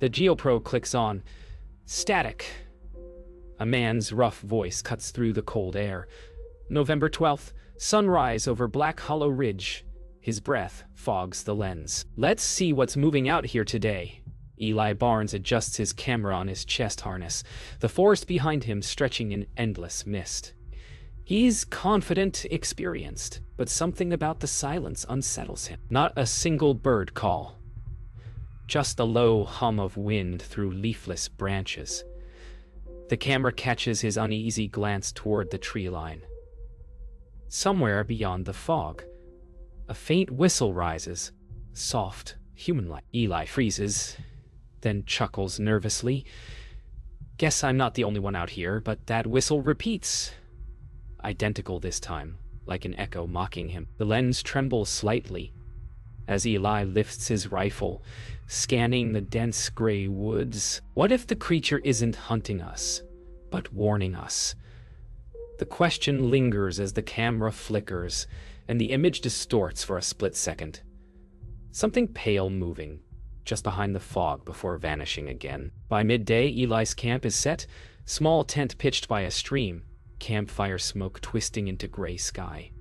The GoPro clicks on. Static. A man's rough voice cuts through the cold air. November 12th, sunrise over Black Hollow Ridge. His breath fogs the lens. Let's see what's moving out here today. Eli Barnes adjusts his camera on his chest harness, the forest behind him stretching in endless mist. He's confident, experienced, but something about the silence unsettles him. Not a single bird call. Just the low hum of wind through leafless branches. The camera catches his uneasy glance toward the tree line. Somewhere beyond the fog, a faint whistle rises, soft, human-like. Eli freezes, then chuckles nervously. Guess I'm not the only one out here, but that whistle repeats. Identical this time, like an echo mocking him. The lens trembles slightly as Eli lifts his rifle, scanning the dense gray woods. What if the creature isn't hunting us, but warning us? The question lingers as the camera flickers, and the image distorts for a split second. Something pale moving, just behind the fog before vanishing again. By midday, Eli's camp is set, small tent pitched by a stream, campfire smoke twisting into gray sky.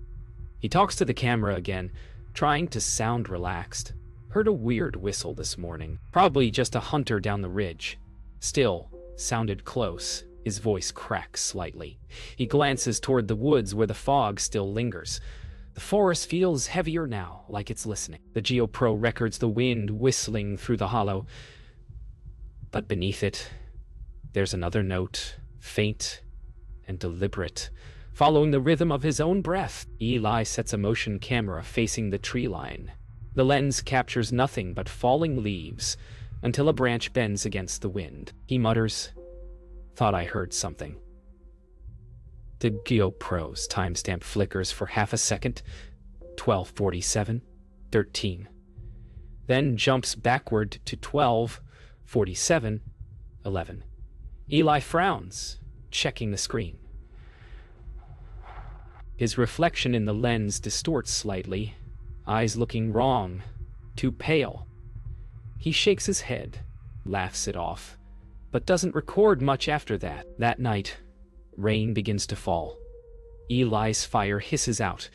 He talks to the camera again, trying to sound relaxed. Heard a weird whistle this morning. Probably just a hunter down the ridge. Still, sounded close. His voice cracks slightly. He glances toward the woods where the fog still lingers. The forest feels heavier now, like it's listening. The GoPro records the wind whistling through the hollow. But beneath it, there's another note, faint and deliberate, following the rhythm of his own breath. Eli sets a motion camera facing the tree line. The lens captures nothing but falling leaves until a branch bends against the wind. He mutters, "Thought I heard something." The GoPro's timestamp flickers for half a second, 12:47, 13. Then jumps backward to 12:47, 11. Eli frowns, checking the screen. His reflection in the lens distorts slightly, eyes looking wrong, too pale. He shakes his head, laughs it off, but doesn't record much after that. That night, rain begins to fall. Eli's fire hisses out.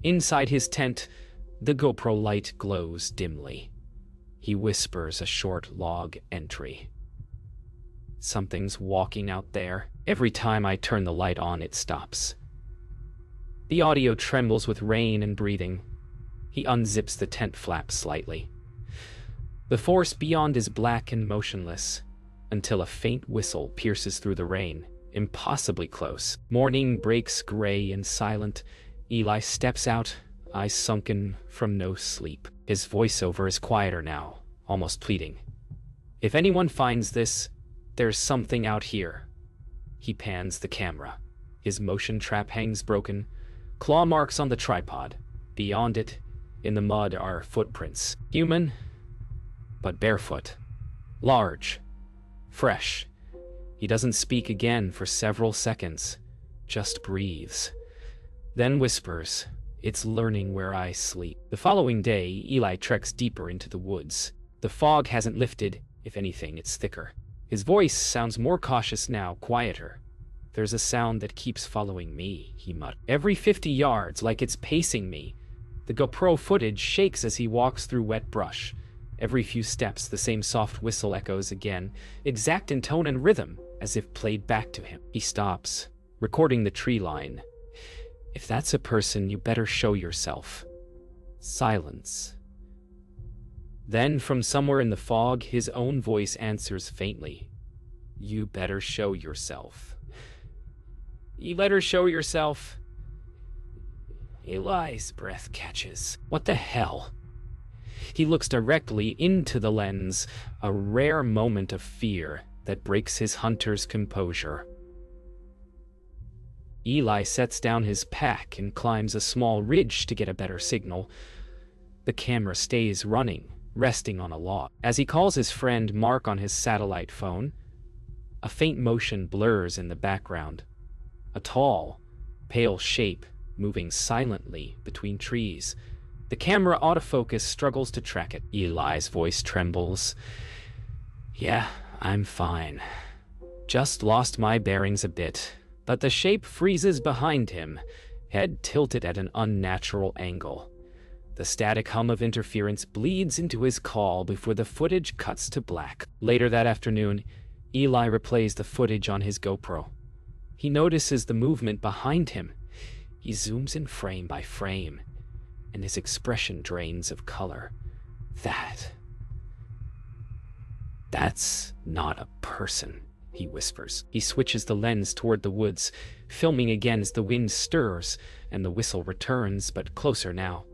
Inside his tent, the GoPro light glows dimly. He whispers a short log entry. "Something's walking out there. Every time I turn the light on, it stops." The audio trembles with rain and breathing. He unzips the tent flap slightly. The forest beyond is black and motionless, until a faint whistle pierces through the rain, impossibly close. Morning breaks gray and silent. Eli steps out, eyes sunken from no sleep. His voiceover is quieter now, almost pleading. "If anyone finds this, there's something out here." He pans the camera. His motion trap hangs broken, claw marks on the tripod. Beyond it, in the mud, are footprints. Human, but barefoot. Large. Fresh. He doesn't speak again for several seconds, just breathes. Then whispers, "It's learning where I sleep." The following day, Eli treks deeper into the woods. The fog hasn't lifted. If anything, it's thicker. His voice sounds more cautious now, quieter. "There's a sound that keeps following me," he mutters. "Every 50 yards, like it's pacing me." The GoPro footage shakes as he walks through wet brush. Every few steps, the same soft whistle echoes again, exact in tone and rhythm, as if played back to him. He stops, recording the tree line. "If that's a person, you better show yourself." Silence. Then, from somewhere in the fog, his own voice answers faintly, "You better show yourself." "You better show yourself." Eli's breath catches. What the hell? He looks directly into the lens, a rare moment of fear that breaks his hunter's composure. Eli sets down his pack and climbs a small ridge to get a better signal. The camera stays running, resting on a log. As he calls his friend Mark on his satellite phone, a faint motion blurs in the background. A tall, pale shape moving silently between trees. The camera autofocus struggles to track it. Eli's voice trembles. Yeah, I'm fine. Just lost my bearings a bit, but the shape freezes behind him, head tilted at an unnatural angle. The static hum of interference bleeds into his call before the footage cuts to black. Later that afternoon, Eli replays the footage on his GoPro. He notices the movement behind him. He zooms in frame by frame, and his expression drains of color. That's not a person, he whispers. He switches the lens toward the woods, filming again as the wind stirs, and the whistle returns, but closer now.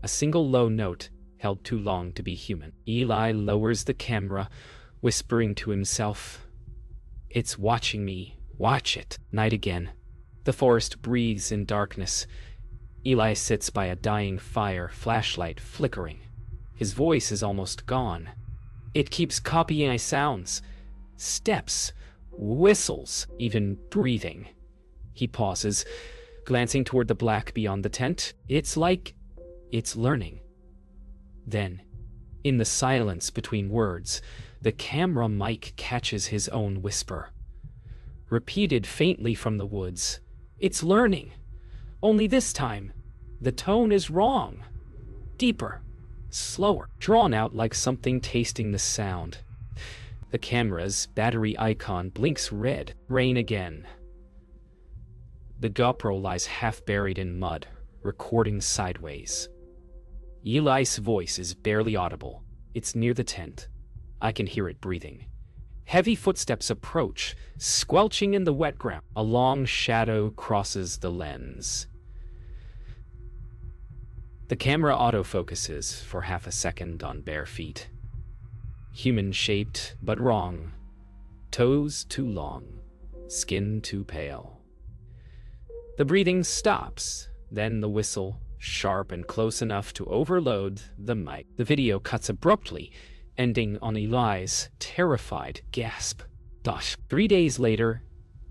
A single low note, held too long to be human. Eli lowers the camera, whispering to himself, "It's watching me. Watch it." Night again. The forest breathes in darkness. Eli sits by a dying fire, flashlight flickering. His voice is almost gone. It keeps copying sounds. Steps, whistles, even breathing. He pauses, glancing toward the black beyond the tent. It's like it's learning. Then, in the silence between words, the camera mic catches his own whisper. Repeated faintly from the woods. It's learning. Only this time, the tone is wrong. Deeper, slower, drawn out like something tasting the sound. The camera's battery icon blinks red. Rain again. The GoPro lies half buried in mud, recording sideways. Eli's voice is barely audible. It's near the tent. I can hear it breathing. Heavy footsteps approach, squelching in the wet ground. A long shadow crosses the lens. The camera autofocuses for half a second on bare feet. Human-shaped, but wrong. Toes too long, skin too pale. The breathing stops, then the whistle, sharp and close enough to overload the mic. The video cuts abruptly, ending on Eli's terrified gasp. 3 days later,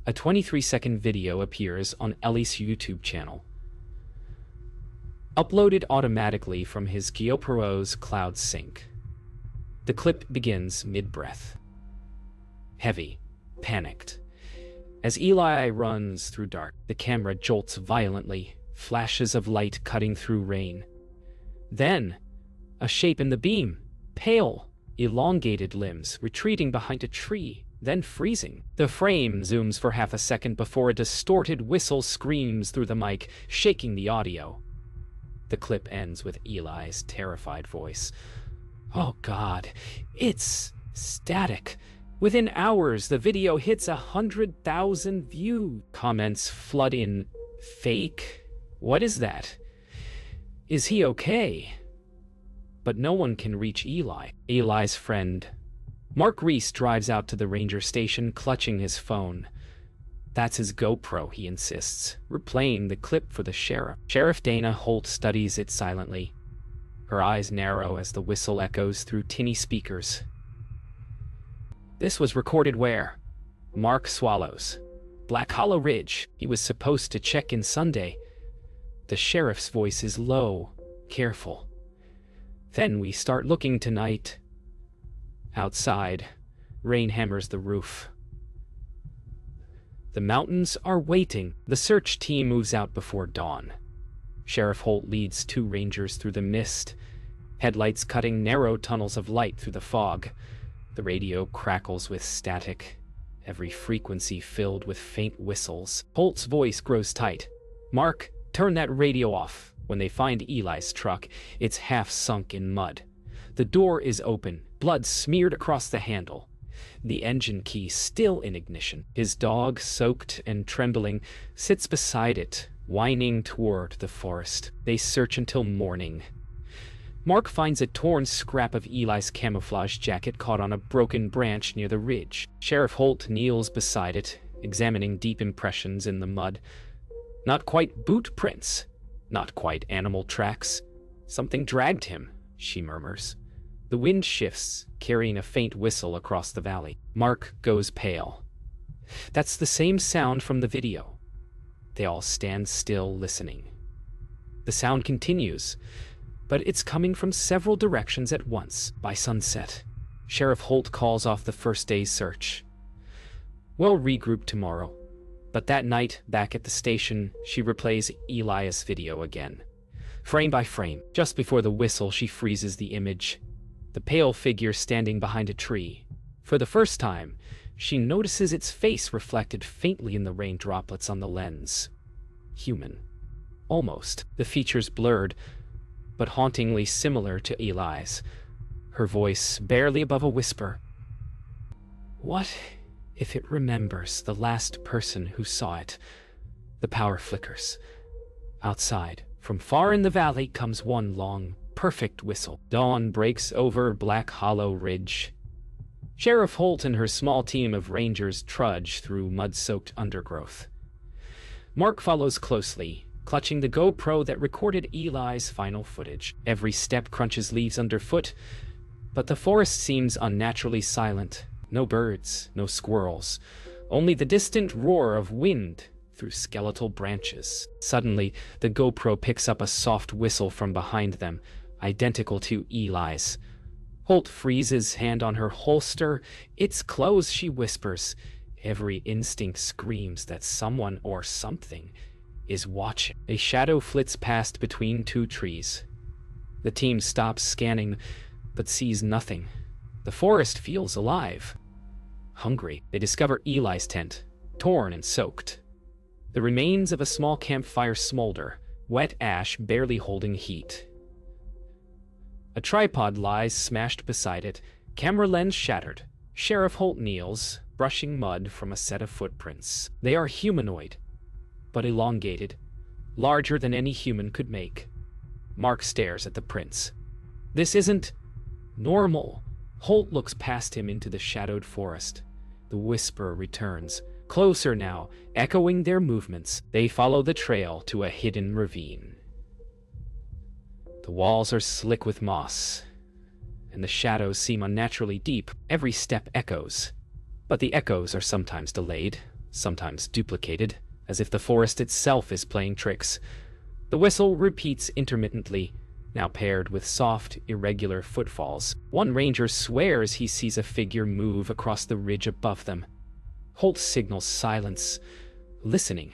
a 23-second video appears on Ellie's YouTube channel. Uploaded automatically from his GoPro's cloud sync. The clip begins mid-breath. Heavy, panicked. As Eli runs through dark, the camera jolts violently, flashes of light cutting through rain. Then, a shape in the beam, pale, elongated limbs retreating behind a tree, then freezing. The frame zooms for half a second before a distorted whistle screams through the mic, shaking the audio. The clip ends with Eli's terrified voice. "Oh God, it's static." Within hours, the video hits 100,000 views. Comments flood in. Fake? What is that? Is he okay? But no one can reach Eli. Eli's friend, Mark Reese, drives out to the ranger station, clutching his phone. That's his GoPro, he insists, replaying the clip for the sheriff. Sheriff Dana Holt studies it silently. Her eyes narrow as the whistle echoes through tinny speakers. This was recorded where? Mark swallows. Black Hollow Ridge. He was supposed to check in Sunday. The sheriff's voice is low, careful. Then we start looking tonight. Outside, rain hammers the roof. The mountains are waiting. The search team moves out before dawn. Sheriff Holt leads 2 rangers through the mist, headlights cutting narrow tunnels of light through the fog. The radio crackles with static, every frequency filled with faint whistles. Holt's voice grows tight. "Mark, turn that radio off." When they find Eli's truck, it's half sunk in mud. The door is open, blood smeared across the handle. The engine key still in ignition. His dog, soaked and trembling, sits beside it, whining toward the forest. They search until morning. Mark finds a torn scrap of Eli's camouflage jacket caught on a broken branch near the ridge. Sheriff Holt kneels beside it, examining deep impressions in the mud. Not quite boot prints, not quite animal tracks. "Something dragged him," she murmurs. The wind shifts, carrying a faint whistle across the valley. Mark goes pale. That's the same sound from the video. They all stand still, listening. The sound continues, but it's coming from several directions at once. By sunset, Sheriff Holt calls off the first day's search. We'll regroup tomorrow. But that night, back at the station, she replays Elias' video again. Frame by frame, just before the whistle, she freezes the image. The pale figure standing behind a tree. For the first time, she notices its face reflected faintly in the rain droplets on the lens. Human. Almost. The features blurred, but hauntingly similar to Eli's. Her voice barely above a whisper. What if it remembers the last person who saw it? The power flickers. Outside, from far in the valley, comes one long, perfect whistle. Dawn breaks over Black Hollow Ridge. Sheriff Holt and her small team of rangers trudge through mud-soaked undergrowth. Mark follows closely, clutching the GoPro that recorded Eli's final footage. Every step crunches leaves underfoot, but the forest seems unnaturally silent. No birds, no squirrels, only the distant roar of wind through skeletal branches. Suddenly, the GoPro picks up a soft whistle from behind them, identical to Eli's. Holt freezes hand on her holster. It's closed, she whispers. Every instinct screams that someone or something is watching. A shadow flits past between two trees. The team stops scanning, but sees nothing. The forest feels alive. Hungry, they discover Eli's tent, torn and soaked. The remains of a small campfire smolder, wet ash barely holding heat. A tripod lies smashed beside it, camera lens shattered. Sheriff Holt kneels, brushing mud from a set of footprints. They are humanoid, but elongated, larger than any human could make. Mark stares at the prints. This isn't normal. Holt looks past him into the shadowed forest. The whisper returns, closer now, echoing their movements. They follow the trail to a hidden ravine. The walls are slick with moss, and the shadows seem unnaturally deep. Every step echoes, but the echoes are sometimes delayed, sometimes duplicated, as if the forest itself is playing tricks. The whistle repeats intermittently, now paired with soft, irregular footfalls. One ranger swears he sees a figure move across the ridge above them. Holt signals silence, listening.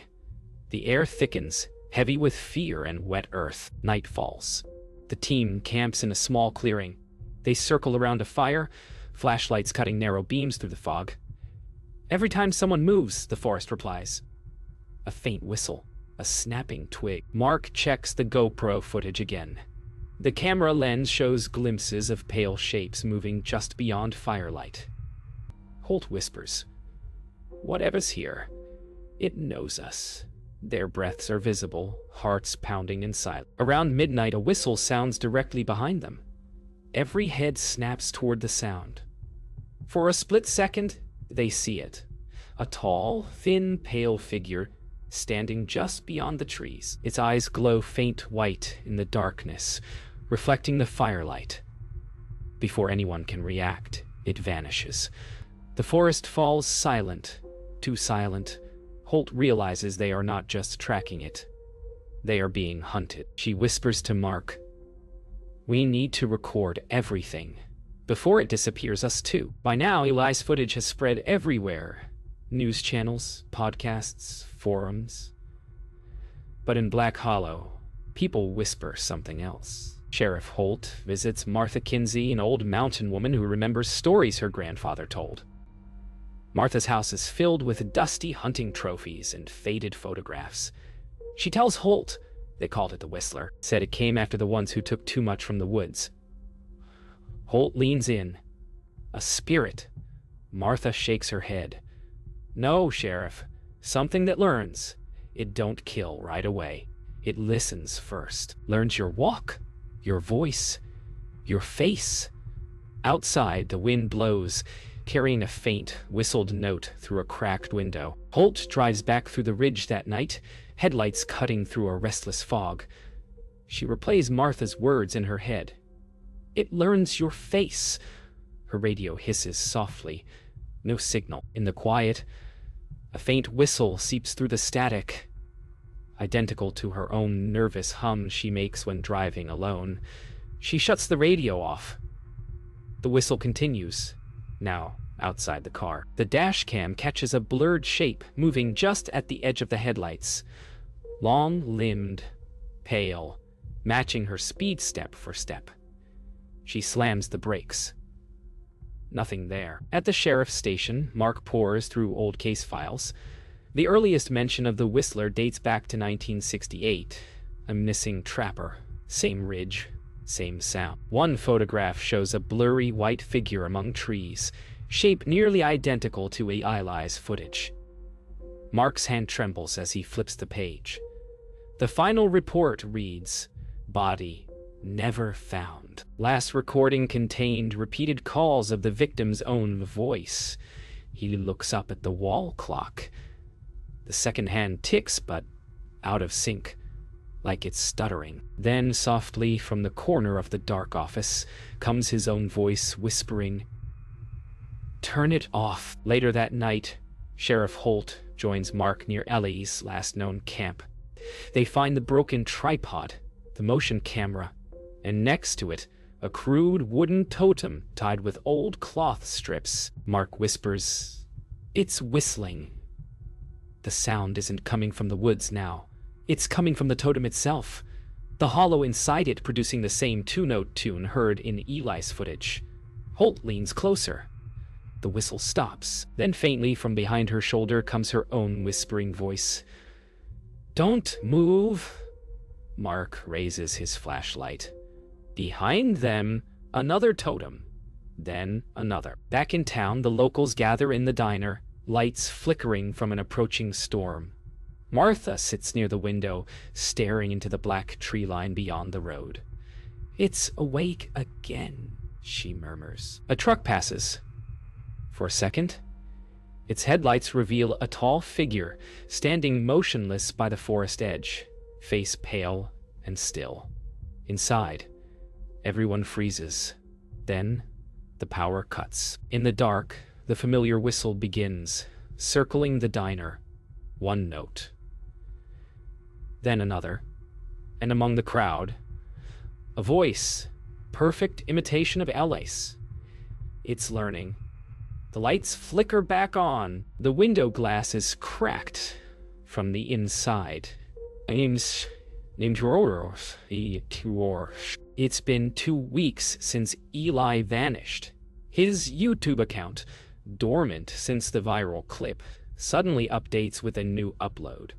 The air thickens, heavy with fear and wet earth. Night falls. The team camps in a small clearing. They circle around a fire, flashlights cutting narrow beams through the fog. Every time someone moves, the forest replies. A faint whistle, a snapping twig. Mark checks the GoPro footage again. The camera lens shows glimpses of pale shapes moving just beyond firelight. Holt whispers, "Whatever's here, it knows us." Their breaths are visible, hearts pounding in silence. Around midnight, a whistle sounds directly behind them. Every head snaps toward the sound. For a split second, they see it. A tall, thin, pale figure standing just beyond the trees. Its eyes glow faint white in the darkness, reflecting the firelight. Before anyone can react, it vanishes. The forest falls silent, too silent. Holt realizes they are not just tracking it. They are being hunted. She whispers to Mark, "We need to record everything. Before it disappears us too." By now, Eli's footage has spread everywhere. News channels, podcasts, forums. But in Black Hollow, people whisper something else. Sheriff Holt visits Martha Kinsey, an old mountain woman who remembers stories her grandfather told. Martha's house is filled with dusty hunting trophies and faded photographs. She tells Holt, they called it the Whistler, said it came after the ones who took too much from the woods. Holt leans in. A spirit. Martha shakes her head. "No, Sheriff. Something that learns. It don't kill right away. It listens first. Learns your walk, your voice, your face." Outside, the wind blows, carrying a faint, whistled note through a cracked window. Holt drives back through the ridge that night, headlights cutting through a restless fog. She replays Martha's words in her head. "It learns your face." Her radio hisses softly. No signal. In the quiet, a faint whistle seeps through the static, identical to her own nervous hum she makes when driving alone. She shuts the radio off. The whistle continues, now outside the car. The dash cam catches a blurred shape moving just at the edge of the headlights. Long-limbed, pale, matching her speed step for step. She slams the brakes. Nothing there. At the sheriff's station, Mark pores through old case files. The earliest mention of the whistler dates back to 1968. A missing trapper. Same ridge, same sound. One photograph shows a blurry white figure among trees, shape nearly identical to Eli's footage. Mark's hand trembles as he flips the page. The final report reads, "Body never found." Last recording contained repeated calls of the victim's own voice. He looks up at the wall clock. The second hand ticks, but out of sync, like it's stuttering. Then, softly from the corner of the dark office, comes his own voice whispering, "Turn it off." Later that night, Sheriff Holt joins Mark near Ellie's last known camp. They find the broken tripod, the motion camera, and next to it, a crude wooden totem tied with old cloth strips. Mark whispers, "It's whistling." The sound isn't coming from the woods now. It's coming from the totem itself, the hollow inside it producing the same two-note tune heard in Eli's footage. Holt leans closer. The whistle stops. Then faintly from behind her shoulder comes her own whispering voice. "Don't move." Mark raises his flashlight. Behind them, another totem. Then another. Back in town, the locals gather in the diner, lights flickering from an approaching storm. Martha sits near the window, staring into the black tree line beyond the road. "It's awake again," she murmurs. A truck passes. For a second, its headlights reveal a tall figure standing motionless by the forest edge, face pale and still. Inside, everyone freezes. Then, the power cuts. In the dark, the familiar whistle begins, circling the diner. One note. Then another. And among the crowd, a voice, perfect imitation of Ellis. It's learning. The lights flicker back on. The window glass is cracked from the inside. It's been 2 weeks since Eli vanished. His YouTube account, dormant since the viral clip, suddenly updates with a new upload.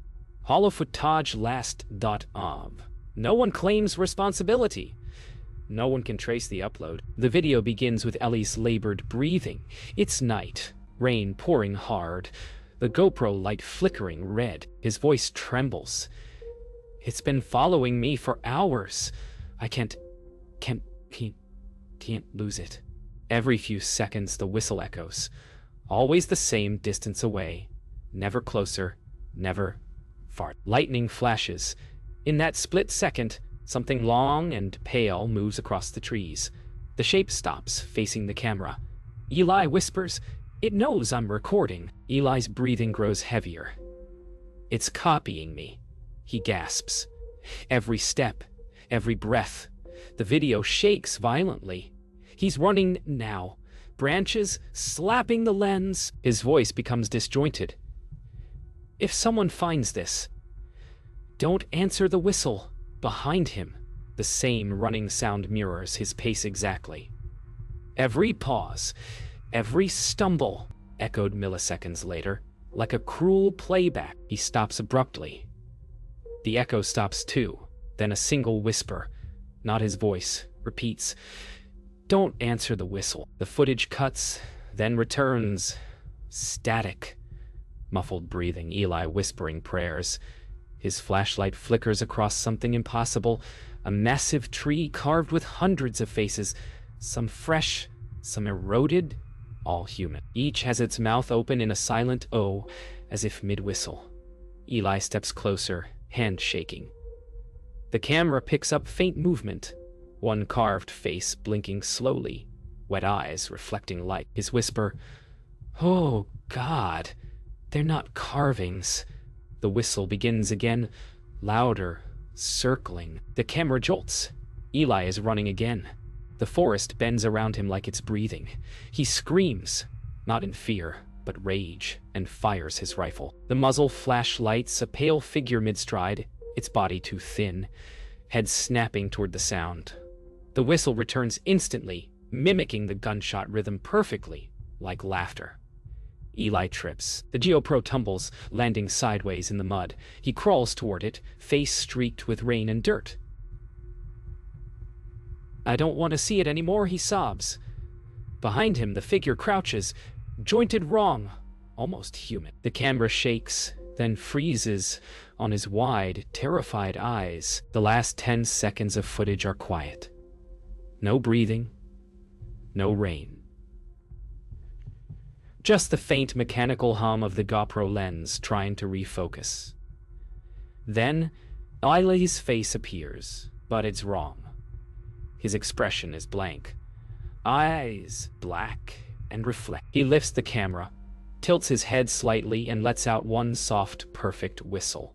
Holofootage last.of. No one claims responsibility. No one can trace the upload. The video begins with Ellie's labored breathing. It's night, rain pouring hard, the GoPro light flickering red. His voice trembles. "It's been following me for hours. I can't lose it." Every few seconds the whistle echoes, always the same distance away, never closer, never far. Lightning flashes. In that split second, something long and pale moves across the trees. The shape stops, facing the camera. Eli whispers, "It knows I'm recording." Eli's breathing grows heavier. "It's copying me," he gasps. Every step, every breath. The video shakes violently. He's running now, branches slapping the lens. His voice becomes disjointed. "If someone finds this, don't answer the whistle." Behind him, the same running sound mirrors his pace exactly. Every pause, every stumble, echoed milliseconds later, like a cruel playback. He stops abruptly. The echo stops too, then a single whisper, not his voice, repeats, "Don't answer the whistle." The footage cuts, then returns. Static. Muffled breathing, Eli whispering prayers. His flashlight flickers across something impossible, a massive tree carved with hundreds of faces, some fresh, some eroded, all human. Each has its mouth open in a silent O, as if mid-whistle. Eli steps closer, hand shaking. The camera picks up faint movement, one carved face blinking slowly, wet eyes reflecting light. His whisper, "Oh, God, they're not carvings." The whistle begins again, louder, circling. The camera jolts. Eli is running again. The The forest bends around him like it's breathing. He screams, not in fear, but rage, and fires his rifle. The muzzle flashlights a pale figure mid-stride, its body too thin, head snapping toward the sound. The whistle returns instantly, mimicking the gunshot rhythm perfectly, like laughter. Eli trips. The GoPro tumbles, landing sideways in the mud. He crawls toward it, face streaked with rain and dirt. "I don't want to see it anymore," he sobs. Behind him, the figure crouches, jointed wrong, almost human. The camera shakes, then freezes on his wide, terrified eyes. The last 10 seconds of footage are quiet. No breathing, no rain. Just the faint mechanical hum of the GoPro lens trying to refocus. Then, Eli's face appears, but it's wrong. His expression is blank. Eyes black and reflect. He lifts the camera, tilts his head slightly, and lets out one soft, perfect whistle.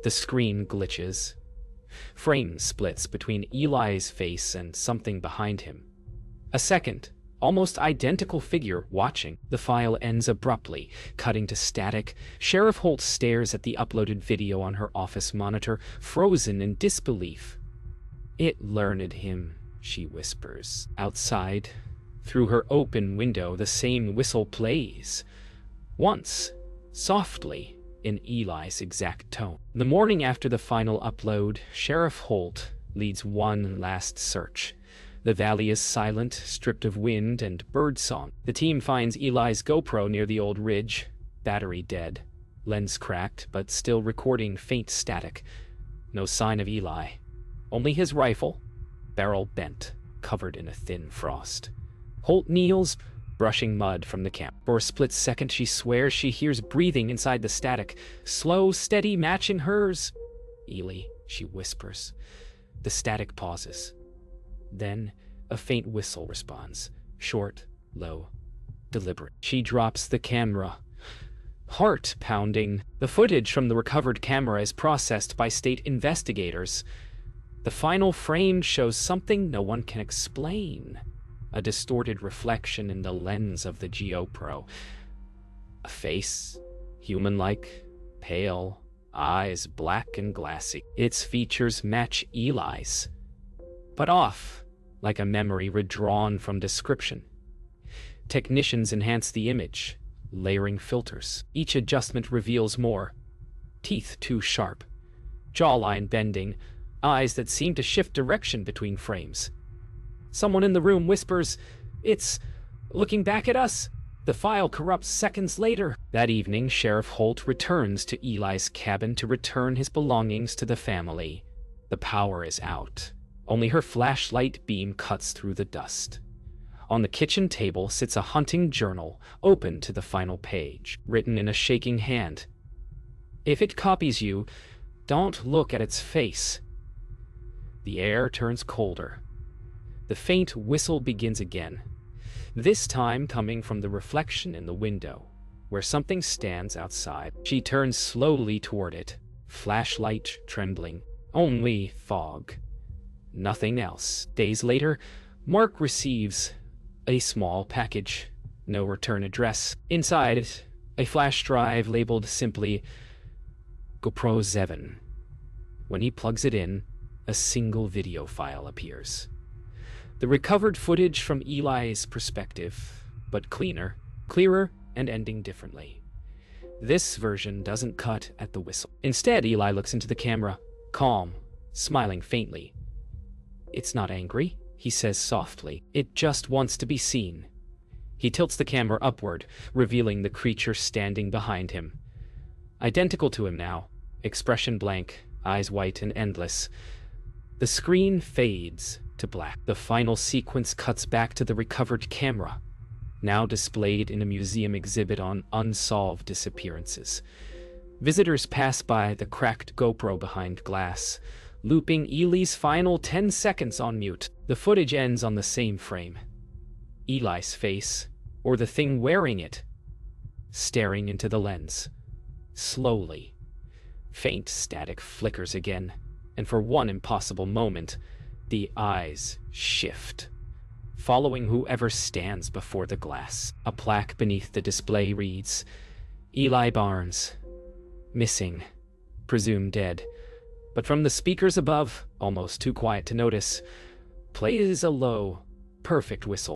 The screen glitches. Frame splits between Eli's face and something behind him. A second, almost identical figure watching. The file ends abruptly, cutting to static. Sheriff Holt stares at the uploaded video on her office monitor, frozen in disbelief. "It learned him," she whispers. Outside, through her open window, the same whistle plays. Once, softly, in Eli's exact tone. The morning after the final upload, Sheriff Holt leads one last search. The valley is silent, stripped of wind and birdsong. The team finds Eli's GoPro near the old ridge, battery dead, lens cracked, but still recording faint static. No sign of Eli. Only his rifle, barrel bent, covered in a thin frost. Holt kneels, brushing mud from the camp. For a split second, she swears she hears breathing inside the static, slow, steady, matching hers. "Eli," she whispers. The static pauses. Then, a faint whistle responds, short, low, deliberate. She drops the camera, heart pounding. The footage from the recovered camera is processed by state investigators. The final frame shows something no one can explain. A distorted reflection in the lens of the GoPro. A face, human-like, pale, eyes black and glassy. Its features match Eli's, but off, like a memory redrawn from description. Technicians enhance the image, layering filters. Each adjustment reveals more. Teeth too sharp, jawline bending, eyes that seem to shift direction between frames. Someone in the room whispers, "It's looking back at us." The file corrupts seconds later. That evening, Sheriff Holt returns to Eli's cabin to return his belongings to the family. The power is out. Only her flashlight beam cuts through the dust. On the kitchen table sits a hunting journal, open to the final page, written in a shaking hand. "If it copies you, don't look at its face." The air turns colder. The faint whistle begins again, this time coming from the reflection in the window, where something stands outside. She turns slowly toward it, flashlight trembling. Only fog. Nothing else. Days later, Mark receives a small package. No return address. Inside, a flash drive labeled simply GoPro 7. When he plugs it in, a single video file appears. The recovered footage from Eli's perspective, but cleaner, clearer, and ending differently. This version doesn't cut at the whistle. Instead, Eli looks into the camera, calm, smiling faintly. "It's not angry," he says softly. "It just wants to be seen." He tilts the camera upward, revealing the creature standing behind him. Identical to him now, expression blank, eyes white and endless. The screen fades to black. The final sequence cuts back to the recovered camera, now displayed in a museum exhibit on unsolved disappearances. Visitors pass by the cracked GoPro behind glass, looping Eli's final 10 seconds on mute. The footage ends on the same frame. Eli's face, or the thing wearing it, staring into the lens. Slowly, faint static flickers again, and for one impossible moment, The eyes shift, following whoever stands before the glass. A plaque beneath the display reads, Eli Barnes, missing, presumed dead. But from the speakers above, almost too quiet to notice, plays a low, perfect whistle.